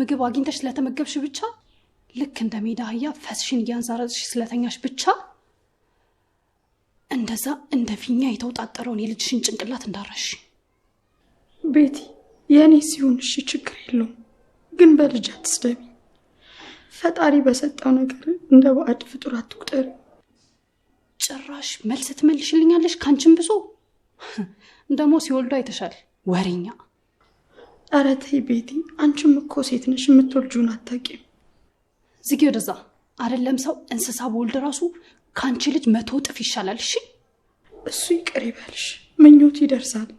ምግብ አግኝተሽ ስለተመገብሽ ብቻ ልክ እንደ ሜዳ አህያ ፈስሽን እያንዛረዝሽ ስለተኛሽ ብቻ እንደዛ እንደ ፊኛ የተውጣጠረውን የልጅሽን ጭንቅላት እንዳረሽ። ቤቲ የኔ ሲሆን እሺ ችግር የለውም፣ ግን በልጅ አትስደቢ። ፈጣሪ በሰጠው ነገር እንደ ባዕድ ፍጡር አትቁጠሪ። ጭራሽ መልስ ትመልሽልኛለሽ ካንቺም ብሶ። እንደሞ ሲወልዱ አይተሻል ወሬኛ። ኧረ ተይ ቤቲ፣ አንቺም እኮ ሴት ነሽ፣ የምትወልጂውን አታውቂም። ዝጊ ወደዛ። አይደለም ሰው እንስሳ በወልድ ራሱ ካንቺ ልጅ 100 እጥፍ ይሻላል። እሺ እሱ ይቅር ይበልሽ፣ ምኞት ይደርሳል።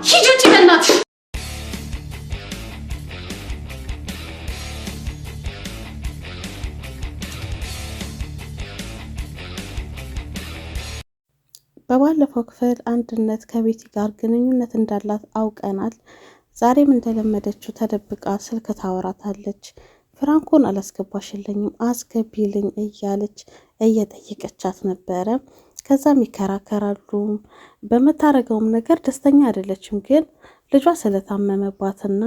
ሂጂ ውጪ በእናትሽ። በባለፈው ክፍል አንድነት ከቤቲ ጋር ግንኙነት እንዳላት አውቀናል። ዛሬም እንደለመደችው ተደብቃ ስልክ ታወራታለች። ፍራንኮን አላስገባሽልኝም አስገቢልኝ እያለች እየጠየቀቻት ነበረ። ከዛም ይከራከራሉ። በመታረገውም ነገር ደስተኛ አይደለችም። ግን ልጇ ስለታመመባትና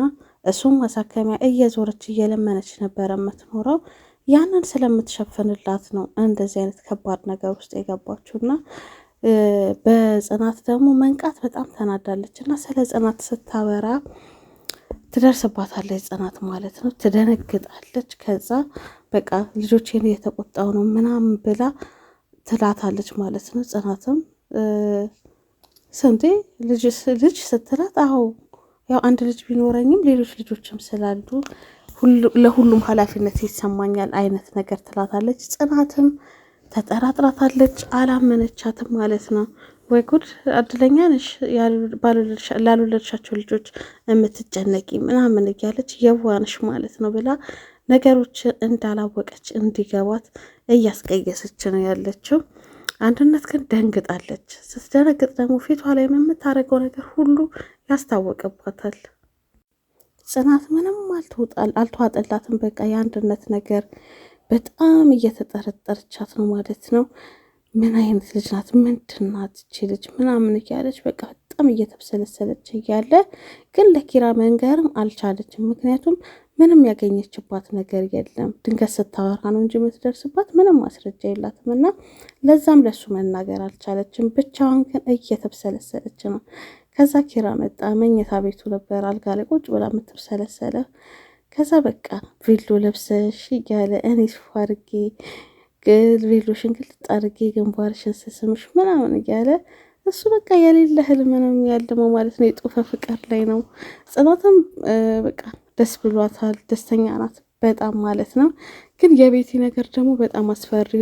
እሱም ማሳከሚያ እየዞረች እየለመነች ነበረ የምትኖረው። ያንን ስለምትሸፍንላት ነው እንደዚህ አይነት ከባድ ነገር ውስጥ የገባችውና በጽናት ደግሞ መንቃት በጣም ተናዳለች እና ስለ ጽናት ስታወራ ትደርስባታለች። ጽናት ማለት ነው ትደነግጣለች። ከዛ በቃ ልጆቼን እየተቆጣው ነው ምናምን ብላ ትላታለች ማለት ነው። ጽናትም ስንቴ ልጅ ስትላት አዎ ያው አንድ ልጅ ቢኖረኝም ሌሎች ልጆችም ስላሉ ለሁሉም ኃላፊነት ይሰማኛል አይነት ነገር ትላታለች። ጽናትም ተጠራጥራታለች፣ አላመነቻትም ማለት ነው። ወይ ጉድ እድለኛ ነሽ ላልወለድሻቸው ልጆች የምትጨነቂ ምናምን እያለች የዋነሽ ማለት ነው ብላ ነገሮች እንዳላወቀች እንዲገባት እያስቀየሰች ነው ያለችው። አንድነት ግን ደንግጣለች። ስትደነግጥ ደግሞ ፊቷ ላይ የምታደርገው ነገር ሁሉ ያስታወቅባታል። ጽናት ምንም አልተዋጠላትም። በቃ የአንድነት ነገር በጣም እየተጠረጠረቻት ነው ማለት ነው። ምን አይነት ልጅ ናት? ምንድን ናት እቺ ልጅ ምናምን እያለች በቃ በጣም እየተብሰለሰለች እያለ ግን ለኪራ መንገርም አልቻለችም። ምክንያቱም ምንም ያገኘችባት ነገር የለም። ድንገት ስታወራ ነው እንጂ የምትደርስባት ምንም ማስረጃ የላትም እና ለዛም ለሱ መናገር አልቻለችም። ብቻዋን ግን እየተብሰለሰለች ነው። ከዛ ኪራ መጣ። መኝታ ቤቱ ነበር አልጋ ላይ ቁጭ ብላ የምትብሰለሰለ። ከዛ በቃ ቬሎ ለብሰሽ እያለ እኔ ሱፍ አድርጌ ቬሎሽን ግልጥ አድርጌ ግንባርሽን ስስምሽ ምናምን እያለ እሱ በቃ የሌለ ህልም ነው ያለመው ማለት ነው። የጦፈ ፍቅር ላይ ነው። ጽናትም በቃ ደስ ብሏታል፣ ደስተኛ ናት በጣም ማለት ነው። ግን የቤቲ ነገር ደግሞ በጣም አስፈሪ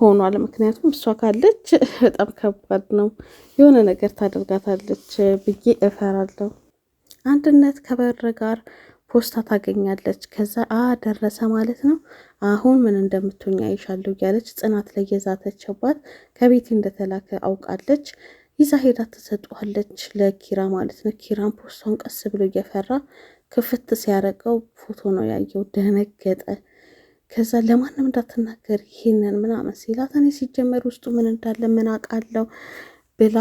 ሆኗል። ምክንያቱም እሷ ካለች በጣም ከባድ ነው፣ የሆነ ነገር ታደርጋታለች ብዬ እፈራለሁ። አንድነት ከበር ጋር ፖስታ ታገኛለች። ከዛ ደረሰ ማለት ነው። አሁን ምን እንደምትሆኝ አይሻለሁ እያለች ጽናት ላይ የዛተችባት ከቤቲ እንደተላከ አውቃለች። ይዛ ሄዳ ትሰጧለች ለኪራ ማለት ነው። ኪራን ፖስታውን ቀስ ብሎ እየፈራ ክፍት ሲያረቀው ፎቶ ነው ያየው። ደነገጠ። ከዛ ለማንም እንዳትናገር ይሄንን ምናምን ሲላት እኔ ሲጀመር ውስጡ ምን እንዳለ ምን አውቃለሁ ብላ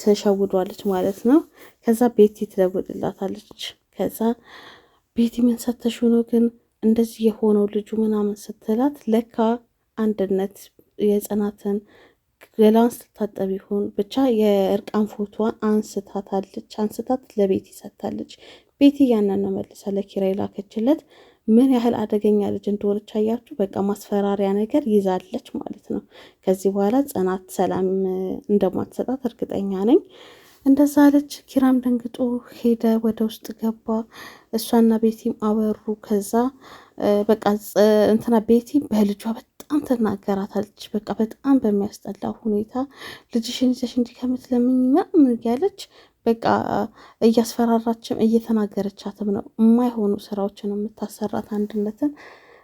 ተሸውዷለች ማለት ነው። ከዛ ቤቲ ትደውልላታለች። ከዛ ቤቲ ምን ሰተሽው ነው ግን እንደዚህ የሆነው ልጁ ምናምን ስትላት ለካ አንድነት የጽናትን ገላዋን ስትታጠብ ይሆን ብቻ የእርቃን ፎቶዋን አንስታት ለቤቲ ሰጥታለች። ቤቲ ያንን ነው መልሳ ለኪራ ላከችለት። ምን ያህል አደገኛ ልጅ እንደሆነች አያችሁ። በቃ ማስፈራሪያ ነገር ይዛለች ማለት ነው። ከዚህ በኋላ ጽናት ሰላም እንደማትሰጣት እርግጠኛ ነኝ። እንደዛ አለች። ኪራም ደንግጦ ሄደ፣ ወደ ውስጥ ገባ። እሷና ቤቲም አወሩ። ከዛ በቃ እንትና ቤቲ በልጇ በጣም ትናገራታለች። በቃ በጣም በሚያስጠላ ሁኔታ ልጅሽን ይዘሽ እንዲህ ከምትለምኝ ምናምን እያለች በቃ እያስፈራራችም እየተናገረቻትም ነው። የማይሆኑ ስራዎችን የምታሰራት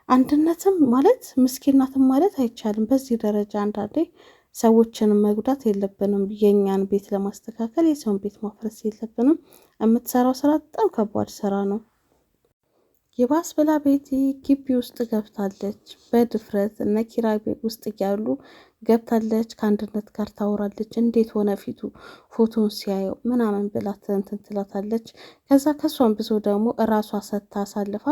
አንድነትም ማለት ምስኪናትም ማለት አይቻልም። በዚህ ደረጃ አንዳንዴ ሰዎችን መጉዳት የለብንም። የኛን ቤት ለማስተካከል የሰውን ቤት ማፍረስ የለብንም። የምትሰራው ስራ በጣም ከባድ ስራ ነው። የባስ ብላ ቤቲ ግቢ ውስጥ ገብታለች። በድፍረት እነ ኪራ ቤት ውስጥ እያሉ ገብታለች። ከአንድነት ጋር ታወራለች። እንዴት ሆነ ፊቱ ፎቶን ሲያየው ምናምን ብላ እንትን ትላታለች። ከዛ ከሷን ብዙ ደግሞ እራሷ ሰታ አሳልፋ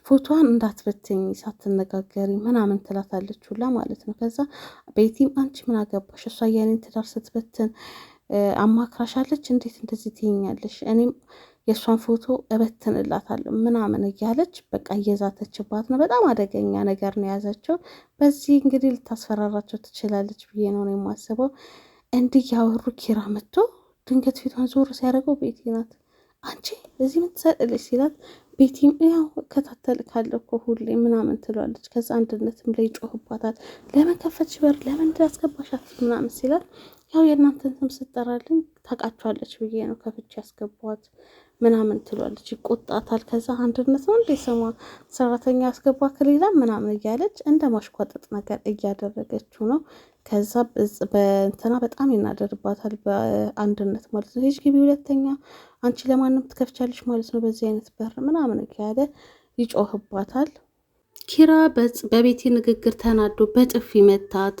ፎቶዋን እንዳትበትኝ ሳትነጋገሪ ምናምን ትላታለች ሁላ ማለት ነው። ከዛ ቤቲም አንቺ ምን አገባሽ እሷ የኔን ትዳር ስትበትን አማክራሻለች እንዴት እንደዚህ ትይኛለሽ? እኔም የእሷን ፎቶ እበትንላታለሁ ምናምን እያለች በቃ እየዛተችባት ነው። በጣም አደገኛ ነገር ነው የያዘችው። በዚህ እንግዲህ ልታስፈራራቸው ትችላለች ብዬ ነው የማስበው። እንዲህ ያወሩ ኪራ መጥቶ ድንገት ፊቷን ዞር ሲያደርገው ቤቲ ናት። አንቺ እዚህ ምን ትሰጥልሽ ሲላት ቤቲም ያው እከታተልካለሁ እኮ ሁሌ ምናምን ትሏለች። ከዛ አንድነትም ላይ ይጮህባታል። ለምን ከፈትሽ በር ለምን እንዳስገባሻት ምናምን ሲላት ያው የእናንተን ስም ስጠራልኝ ታውቃቸዋለች ብዬ ነው ከፍቼ ያስገባኋት ምናምን ትሏለች። ይቆጣታል። ከዛ አንድነት ነው እንዴ ስሟ ሰራተኛ ያስገባ ከሌላ ምናምን እያለች እንደ ማሽቋጠጥ ነገር እያደረገችው ነው። ከዛ በእንትና በጣም ይናደርባታል በአንድነት ማለት ነው። ሂጅ ግቢ ሁለተኛ አንቺ ለማንም ትከፍቻለች ማለት ነው በዚህ አይነት በር ምናምን እያለ ይጮህባታል። ኪራ በቤቲ ንግግር ተናዶ በጥፊ መታት።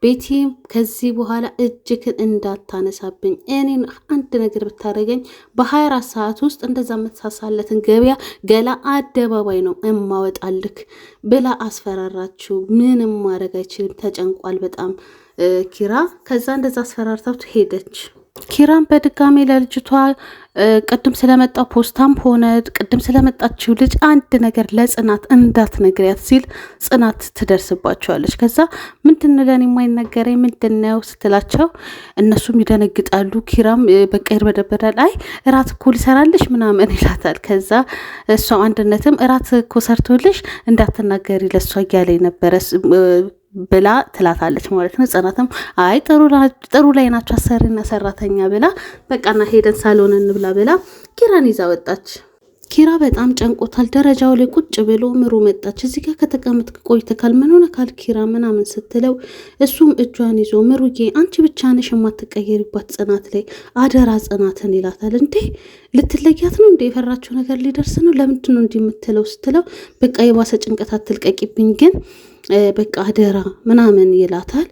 ቤቲም ከዚህ በኋላ እጅክን እንዳታነሳብኝ እኔን አንድ ነገር ብታደርገኝ በ24 ሰዓት ውስጥ እንደዛ መተሳሳለትን ገበያ ገላ አደባባይ ነው እማወጣልክ ብላ አስፈራራችሁ። ምንም ማድረግ አይችልም፣ ተጨንቋል በጣም ኪራ። ከዛ እንደዛ አስፈራርታው ሄደች። ኪራም በድጋሚ ለልጅቷ ቅድም ስለመጣው ፖስታም ሆነ ቅድም ስለመጣችው ልጅ አንድ ነገር ለጽናት እንዳትነግሪያት ሲል ጽናት ትደርስባቸዋለች። ከዛ ምንድነው ለኔ የማይነገረኝ ምንድነው ስትላቸው እነሱም ይደነግጣሉ። ኪራም በቃ ይርበደበዳል። አይ እራት እኮ ሊሰራልሽ ምናምን ይላታል። ከዛ እሷ አንድነትም እራት እኮ ሰርቶልሽ እንዳትናገሪ ለሷ እያለኝ ነበረ ብላ ትላታለች ማለት ነው። ጽናትም አይ ጥሩ ላይ ናቸው አሰሪና ሰራተኛ ብላ በቃና ሄደን ሳሎን እንብላ ብላ ኪራን ይዛ ወጣች። ኪራ በጣም ጨንቆታል። ደረጃው ላይ ቁጭ ብሎ ምሩ መጣች። እዚህ ጋር ከተቀመጥክ ቆይተካል ምን ሆነ ካል ኪራ ምናምን ስትለው እሱም እጇን ይዞ ምሩዬ አንቺ ብቻ ነሽ የማትቀየሪባት ጽናት ላይ አደራ ጽናትን ይላታል። እንዴ ልትለያት ነው እንዴ? የፈራችው ነገር ሊደርስ ነው? ለምንድን ነው እንዲህ የምትለው ስትለው በቃ የባሰ ጭንቀት አትልቀቂብኝ ግን በቃ አደራ ምናምን ይላታል።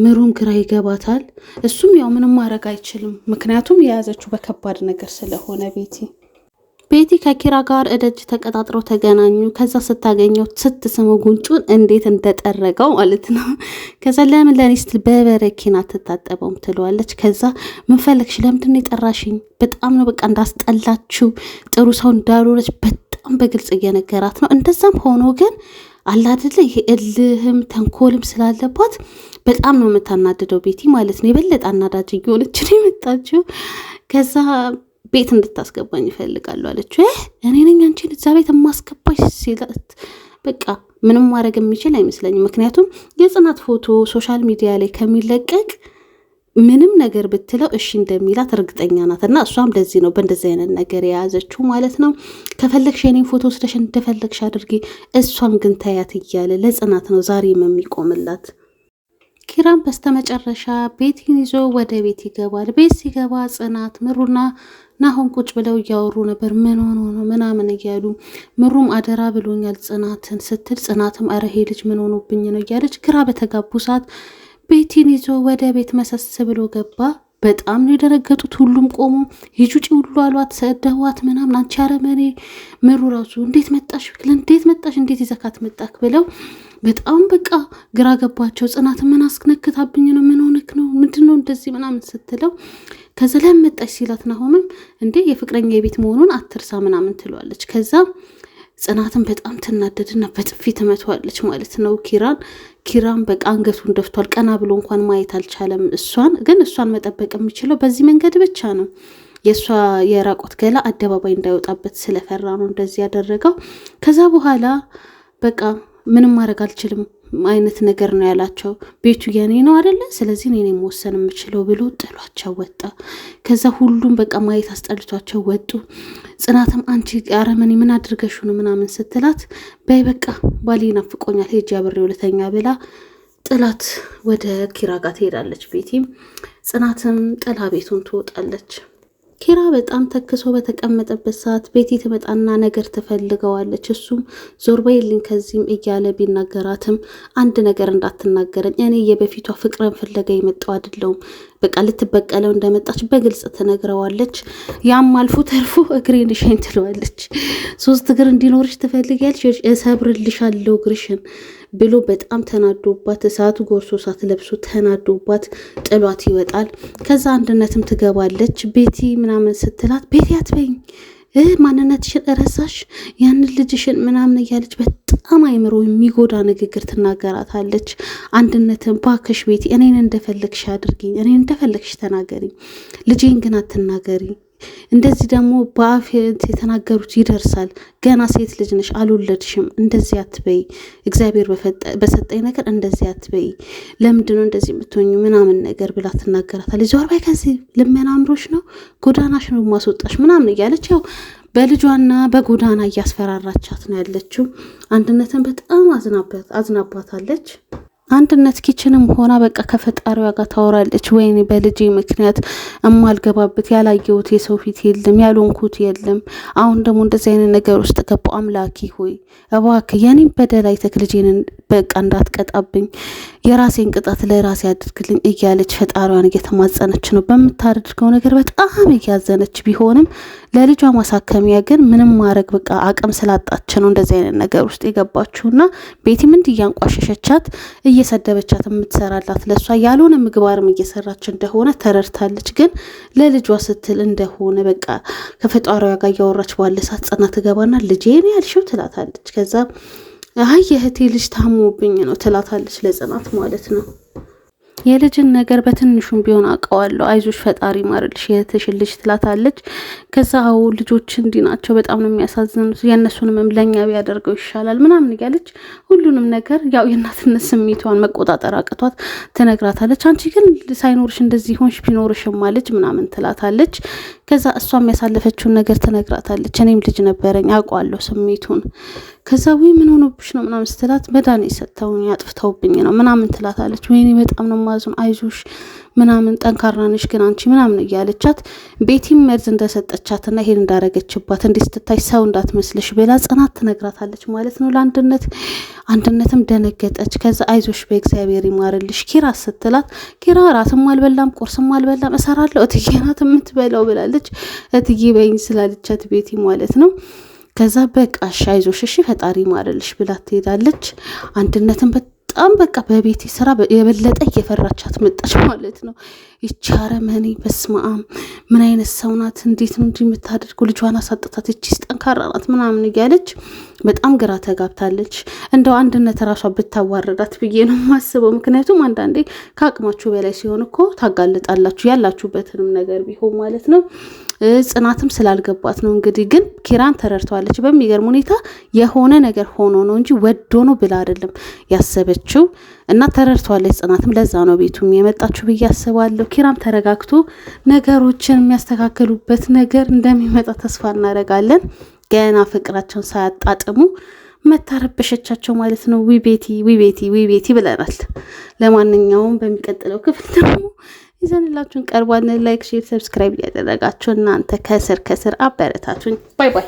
ምሩም ግራ ይገባታል። እሱም ያው ምንም ማድረግ አይችልም፣ ምክንያቱም የያዘችው በከባድ ነገር ስለሆነ ቤቲ ከኪራ ጋር እደጅ ተቀጣጥረው ተገናኙ። ከዛ ስታገኘው ስትስመው ጉንጩን እንዴት እንደጠረገው ማለት ነው። ከዛ ለምን ለኔ ስትል በበረኪና ትታጠበውም ትለዋለች። ከዛ ምን ፈለግሽ ለምንድን የጠራሽኝ? በጣም ነው በቃ እንዳስጠላችው ጥሩ ሰው እንዳልሆነች በጣም በግልጽ እየነገራት ነው። እንደዛም ሆኖ ግን አላደለ ይሄ እልህም ተንኮልም ስላለባት በጣም ነው የምታናድደው ቤቲ ማለት ነው። የበለጠ አናዳጅ እየሆነች ነው የመጣችው። ከዛ ቤት እንድታስገባኝ ይፈልጋሉ አለች። እኔ ነኝ አንቺን እዛ ቤት የማስገባሽ ሲላት በቃ ምንም ማድረግ የሚችል አይመስለኝም። ምክንያቱም የጽናት ፎቶ ሶሻል ሚዲያ ላይ ከሚለቀቅ ምንም ነገር ብትለው እሺ እንደሚላት እርግጠኛ ናት። እና እሷም ለዚህ ነው በእንደዚህ አይነት ነገር የያዘችው ማለት ነው። ከፈለግሽ የኔን ፎቶ ወስደሽ እንደፈለግሽ አድርጊ፣ እሷም ግን ታያት እያለ ለጽናት ነው ዛሬም የሚቆምላት። ኪራም በስተመጨረሻ ቤቲን ይዞ ወደ ቤት ይገባል። ቤት ሲገባ ጽናት ምሩና ናሆም ቁጭ ብለው እያወሩ ነበር። ምን ሆኖ ነው ምናምን እያሉ ምሩም አደራ ብሎኛል ጽናትን ስትል ጽናትም አረ ይሄ ልጅ ምን ሆኖብኝ ነው እያለች ግራ በተጋቡ ሰዓት ቤቲን ይዞ ወደ ቤት መሰስ ብሎ ገባ። በጣም ነው የደረገጡት። ሁሉም ቆሞ ሂጂ ውጪ ሁሉ አሏት፣ ሰደዋት ምናምን። አንቺ አረመኔ ምሩ ራሱ እንዴት መጣሽ እንዴት ይዘካት መጣክ ብለው በጣም በቃ ግራ ገባቸው። ጽናት ምን አስነክታብኝ ነው ምን ሆነክ ነው ምንድነው እንደዚህ ምናምን ስትለው ከዛ ለምን መጣሽ ሲላት ናሆምም እንዴ የፍቅረኛ የቤት መሆኑን አትርሳ ምናምን ትለዋለች። ከዛ ጽናትን በጣም ትናደድና በጥፊ ትመታዋለች ማለት ነው ኪራን በቃ አንገቱን ደፍቷል። ቀና ብሎ እንኳን ማየት አልቻለም። እሷን መጠበቅ የሚችለው በዚህ መንገድ ብቻ ነው። የእሷ የራቆት ገላ አደባባይ እንዳይወጣበት ስለፈራ ነው እንደዚህ ያደረገው። ከዛ በኋላ በቃ ምንም ማድረግ አልችልም አይነት ነገር ነው ያላቸው። ቤቱ የኔ ነው አይደለ ስለዚህ እኔ መወሰን የምችለው ብሎ ጥሏቸው ወጣ። ከዛ ሁሉም በቃ ማየት አስጠልቷቸው ወጡ። ጽናትም አንቺ አረመኔ ምን አድርገሽ ነው ምናምን ስትላት በይ በቃ ባሌ ናፍቆኛል ሄጄ አብሬው ልተኛ ብላ ጥላት ወደ ኪራ ጋር ትሄዳለች። ቤቲም ጽናትም ጥላ ቤቱን ትወጣለች። ኪራ በጣም ተክሶ በተቀመጠበት ሰዓት ቤቲ ትመጣና ነገር ትፈልገዋለች። እሱም ዞር በይልኝ ከዚህም እያለ ቢናገራትም አንድ ነገር እንዳትናገረኝ፣ እኔ የበፊቷ ፍቅርን ፍለጋ የመጣው አይደለሁም፣ በቃ ልትበቀለው እንደመጣች በግልጽ ትነግረዋለች። ያም አልፎ ተርፎ እግሬን እሸኝ ትለዋለች። 3 እግር እንዲኖርሽ ትፈልጊያለሽ? እሰብርልሻለሁ እግርሽን ብሎ በጣም ተናዶባት እሳቱ ጎርሶ እሳት ለብሶ ተናዶባት ጥሏት ይወጣል። ከዛ አንድነትም ትገባለች። ቤቲ ምናምን ስትላት ቤቲ አትበይኝ ማንነትሽን ረሳሽ ያንን ልጅሽን ምናምን እያለች በጣም አይምሮ የሚጎዳ ንግግር ትናገራታለች። አንድነትን ባክሽ ቤቲ እኔን እንደፈለግሽ አድርጊኝ፣ እኔን እንደፈለግሽ ተናገሪ፣ ልጄን ግን አትናገሪ። እንደዚህ ደግሞ በአፍ የተናገሩት ይደርሳል። ገና ሴት ልጅ ነሽ፣ አልወለድሽም፣ እንደዚህ አትበይ፣ እግዚአብሔር በሰጠኝ ነገር እንደዚህ አትበይ፣ ለምንድነው እንደዚህ የምትሆኙ ምናምን ነገር ብላ ትናገራታለች። ዞር በይ ከዚህ ልመና አምሮሽ ነው፣ ጎዳናሽ ነው ማስወጣሽ ምናምን እያለች ያው በልጇና በጎዳና እያስፈራራቻት ነው ያለችው። አንድነትን በጣም አዝናባታለች። አንድነት ኪችንም ሆና በቃ ከፈጣሪዋ ጋር ታወራለች። ወይኔ በልጄ ምክንያት እማልገባበት ያላየሁት የሰው ፊት የለም፣ ያልሆንኩት የለም። አሁን ደግሞ እንደዚህ አይነት ነገር ውስጥ ገባሁ። አምላኪ ሆይ እባክህ የኔን በደል አይተህ ልጄን በቃ እንዳትቀጣብኝ፣ የራሴን ቅጣት ለራሴ አድርግልኝ እያለች ፈጣሪዋን እየተማጸነች ነው። በምታደርገው ነገር በጣም እያዘነች ቢሆንም ለልጇ ማሳከሚያ ግን ምንም ማድረግ በቃ አቅም ስላጣች ነው እንደዚህ አይነት ነገር ውስጥ የገባችውና ቤቲም እንዲህ እያንቋሸሸቻት እየሰደበቻት የምትሰራላት ለሷ ያልሆነ ምግባርም እየሰራች እንደሆነ ተረድታለች። ግን ለልጇ ስትል እንደሆነ በቃ ከፈጣሪዋ ጋር እያወራች ባለ ሰዓት ጽናት ትገባና ልጄን ያልሽው ትላታለች። ከዛ አይ የእህቴ ልጅ ታሞብኝ ነው ትላታለች ለጽናት ማለት ነው። የልጅን ነገር በትንሹም ቢሆን አውቀዋለሁ፣ አይዞሽ ፈጣሪ ማርልሽ የእህትሽን ልጅ ትላታለች። ከዛ አዎ ልጆች እንዲህ ናቸው፣ በጣም ነው የሚያሳዝኑት፣ የእነሱንም ለኛ ቢያደርገው ይሻላል ምናምን እያለች ሁሉንም ነገር ያው የእናትነት ስሜቷን መቆጣጠር አቅቷት ትነግራታለች። አንቺ ግን ሳይኖርሽ እንደዚህ ሆንሽ ቢኖርሽም ማለች ምናምን ትላታለች። ከዛ እሷም ያሳለፈችውን ነገር ትነግራታለች። እኔም ልጅ ነበረኝ አውቀዋለሁ ስሜቱን። ከዛ ወይ ምን ሆኖብሽ ነው ምናምን ስትላት መድኃኒት ሰጥተውኝ አጥፍተውብኝ ነው ምናምን ትላታለች። ወይኔ በጣም ነው ማዝን፣ አይዞሽ ምናምን ጠንካራ ነሽ ግን አንቺ ምናምን እያለቻት ቤቲም መርዝ እንደሰጠቻትና ይሄን እንዳረገችባት እንዲህ ስትታይ ሰው እንዳትመስልሽ ብላ ጽናት ትነግራታለች ማለት ነው ለአንድነት። አንድነትም ደነገጠች። ከዛ አይዞሽ በእግዚአብሔር ይማርልሽ ኪራ ስትላት ኪራ ራትም አልበላም ቁርስም አልበላም እሰራለሁ እትዬ ናት የምትበላው ብላለች። እትዬ በይኝ ስላለቻት ቤቲ ማለት ነው። ከዛ በቃ አይዞሽ እሺ ፈጣሪ ይማርልሽ ብላ ትሄዳለች። አንድነትም በጣም በቃ በቤቲ ስራ የበለጠ እየፈራቻት መጣች ማለት ነው። ይቺ አረመኔ በስመ አብ ምን አይነት ሰው ናት? እንዴት ነው እንጂ የምታደርገው? ልጇን አሳጥታት እቺስ ጠንካራ ናት ምናምን እያለች በጣም ግራ ተጋብታለች። እንደው አንድነት ራሷ ብታዋረዳት ብዬ ነው የማስበው። ምክንያቱም አንዳንዴ ከአቅማችሁ በላይ ሲሆን እኮ ታጋልጣላችሁ፣ ያላችሁበትንም ነገር ቢሆን ማለት ነው። ጽናትም ስላልገባት ነው እንግዲህ። ግን ኪራን ተረድተዋለች በሚገርም ሁኔታ። የሆነ ነገር ሆኖ ነው እንጂ ወዶ ነው ብላ አይደለም ያሰበችው እና ተረድተዋለች ጽናትም። ለዛ ነው ቤቱም የመጣችሁ ብዬ አስባለሁ። ኪራም ተረጋግቶ ነገሮችን የሚያስተካክሉበት ነገር እንደሚመጣ ተስፋ እናደርጋለን። ገና ፍቅራቸውን ሳያጣጥሙ መታረበሸቻቸው ማለት ነው። ዊ ቤቲ ብለናል። ለማንኛውም በሚቀጥለው ክፍል ደግሞ ይዘንላችሁን ቀርቧል። ላይክ፣ ሼር፣ ሰብስክራይብ እያደረጋችሁ እናንተ ከስር አበረታቱኝ። ባይ ባይ።